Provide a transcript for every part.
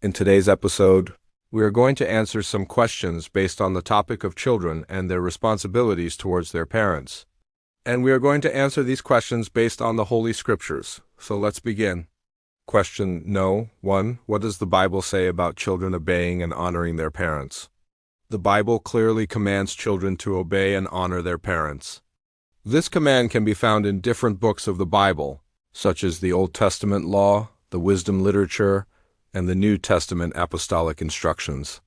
In today's episode, we are going to answer some questions based on the topic of children and their responsibilities towards their parents. And we are going to answer these questions based on the Holy Scriptures. So let's begin. Question 1. What does the Bible say about children obeying and honoring their parents? The Bible clearly commands children to obey and honor their parents. This command can be found in different books of the Bible, such as the Old Testament law, the wisdom literature, and the New Testament apostolic instructions.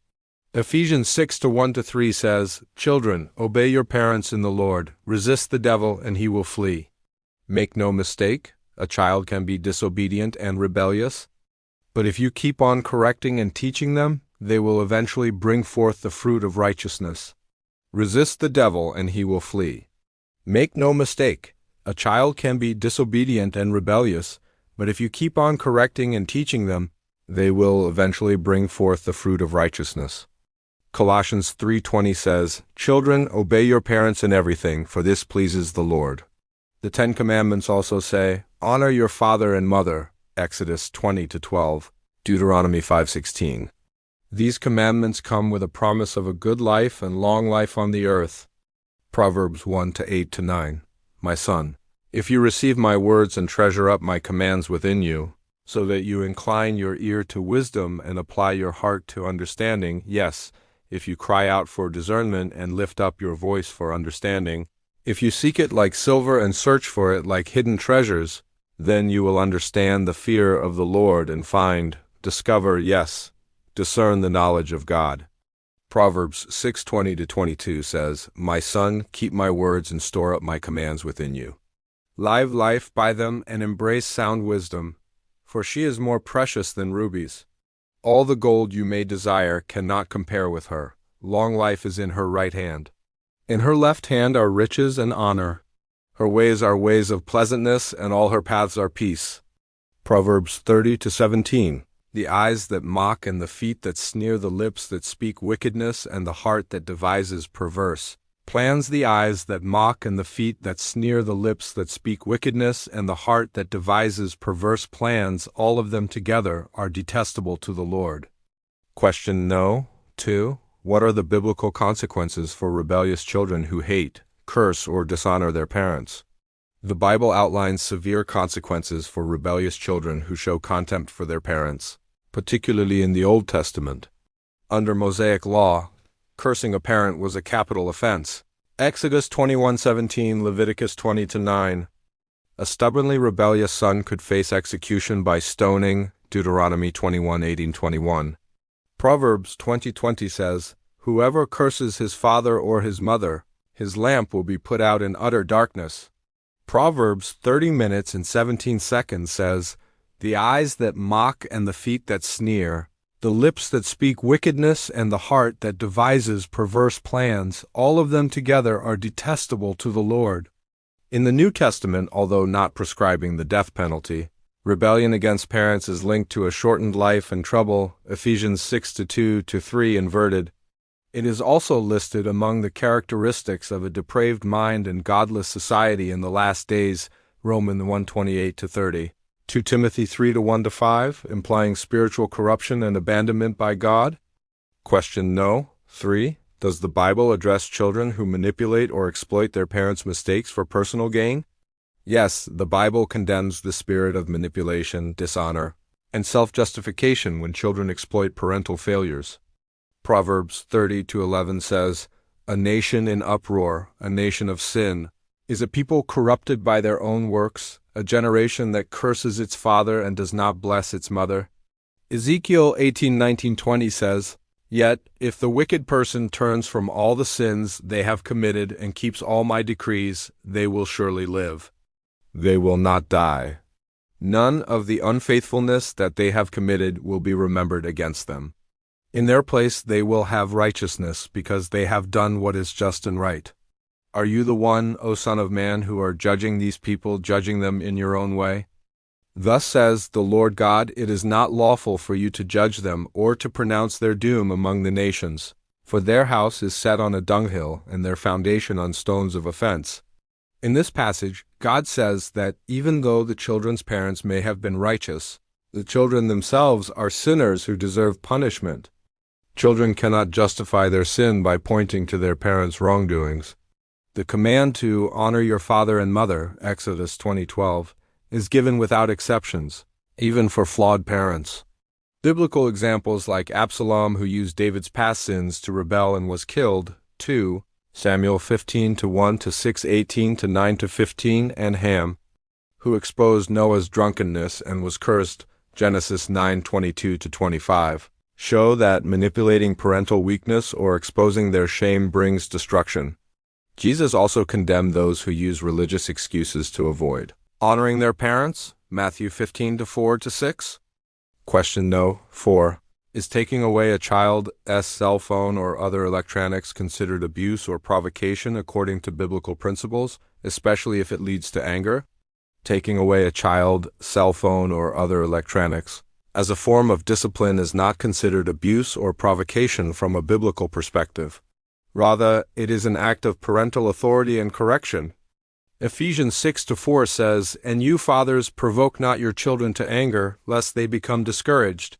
Ephesians 6:1-3 says, "Children, obey your parents in the Lord. Resist the devil, and he will flee." Make no mistake, a child can be disobedient and rebellious, but if you keep on correcting and teaching them, they will eventually bring forth the fruit of righteousness. Resist the devil, and he will flee. Make no mistake, a child can be disobedient and rebellious, but if you keep on correcting and teaching them, they will eventually bring forth the fruit of righteousness. Colossians 3:20 says, "Children, obey your parents in everything, for this pleases the Lord." The Ten Commandments also say, "Honor your father and mother," Exodus 20-12, Deuteronomy 5:16. These commandments come with a promise of a good life and long life on the earth. Proverbs 1:8-9. My son, if you receive my words and treasure up my commands within you, so that you incline your ear to wisdom and apply your heart to understanding, yes, if you cry out for discernment and lift up your voice for understanding, if you seek it like silver and search for it like hidden treasures, then you will understand the fear of the Lord and find, discover, yes, discern the knowledge of God. Proverbs 6:20-22 says, "My son, keep my words and store up my commands within you. Live life by them and embrace sound wisdom, for she is more precious than rubies. All the gold you may desire cannot compare with her. Long life is in her right hand. In her left hand are riches and honor. Her ways are ways of pleasantness, and all her paths are peace." Proverbs 30-17. The eyes that mock and the feet that sneer, the lips that speak wickedness and the heart that devises perverse plans. The eyes that mock and the feet that sneer, the lips that speak wickedness and the heart that devises perverse plans, all of them together are detestable to the Lord. Question 2. What are the biblical consequences for rebellious children who hate, curse, or dishonor their parents? The Bible outlines severe consequences for rebellious children who show contempt for their parents, particularly in the Old Testament. Under Mosaic law, cursing a parent was a capital offense. Exodus 21:17, Leviticus 20-9. A stubbornly rebellious son could face execution by stoning, Deuteronomy 21:18-21. Proverbs 20:20 says, "Whoever curses his father or his mother, his lamp will be put out in utter darkness." Proverbs 30:17 says, "The eyes that mock and the feet that sneer, the lips that speak wickedness and the heart that devises perverse plans, all of them together are detestable to the Lord." In the New Testament, although not prescribing the death penalty, rebellion against parents is linked to a shortened life and trouble, Ephesians 6:2-3 inverted. It is also listed among the characteristics of a depraved mind and godless society in the last days, Romans 1:28-30. 2 Timothy 3:1-5, implying spiritual corruption and abandonment by God. Question 3. Does the Bible address children who manipulate or exploit their parents' mistakes for personal gain? Yes, the Bible condemns the spirit of manipulation, dishonor, and self-justification when children exploit parental failures. Proverbs 30:11 says, "A nation in uproar, a nation of sin, is a people corrupted by their own works, a generation that curses its father and does not bless its mother." Ezekiel 18:19-20 says, "Yet, if the wicked person turns from all the sins they have committed and keeps all my decrees, they will surely live. They will not die. None of the unfaithfulness that they have committed will be remembered against them. In their place they will have righteousness, because they have done what is just and right." Are you the one, O Son of Man, who are judging these people, judging them in your own way? Thus says the Lord God, "It is not lawful for you to judge them or to pronounce their doom among the nations, for their house is set on a dunghill and their foundation on stones of offense." In this passage, God says that even though the children's parents may have been righteous, The children themselves are sinners who deserve punishment. Children cannot justify their sin by pointing to their parents' wrongdoings. The command to honor your father and mother, Exodus 20:12, is given without exceptions, even for flawed parents. Biblical examples like Absalom, who used David's past sins to rebel and was killed, 2 Samuel 15:1 to 6:18 to 9-15, and Ham, who exposed Noah's drunkenness and was cursed, Genesis 9:22 to 25, show that manipulating parental weakness or exposing their shame brings destruction. Jesus also condemned those who use religious excuses to avoid honoring their parents, Matthew 15:4 to 6. Question no. 4. Is taking away a child's cell phone or other electronics considered abuse or provocation according to biblical principles, especially if it leads to anger? Taking away a child's cell phone or other electronics as a form of discipline is not considered abuse or provocation from a biblical perspective. Rather, it is an act of parental authority and correction. Ephesians 6:4 says, "And you fathers, provoke not your children to anger, lest they become discouraged."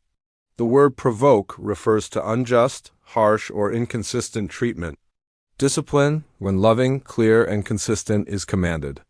The word provoke refers to unjust, harsh, or inconsistent treatment. Discipline, when loving, clear, and consistent, is commanded.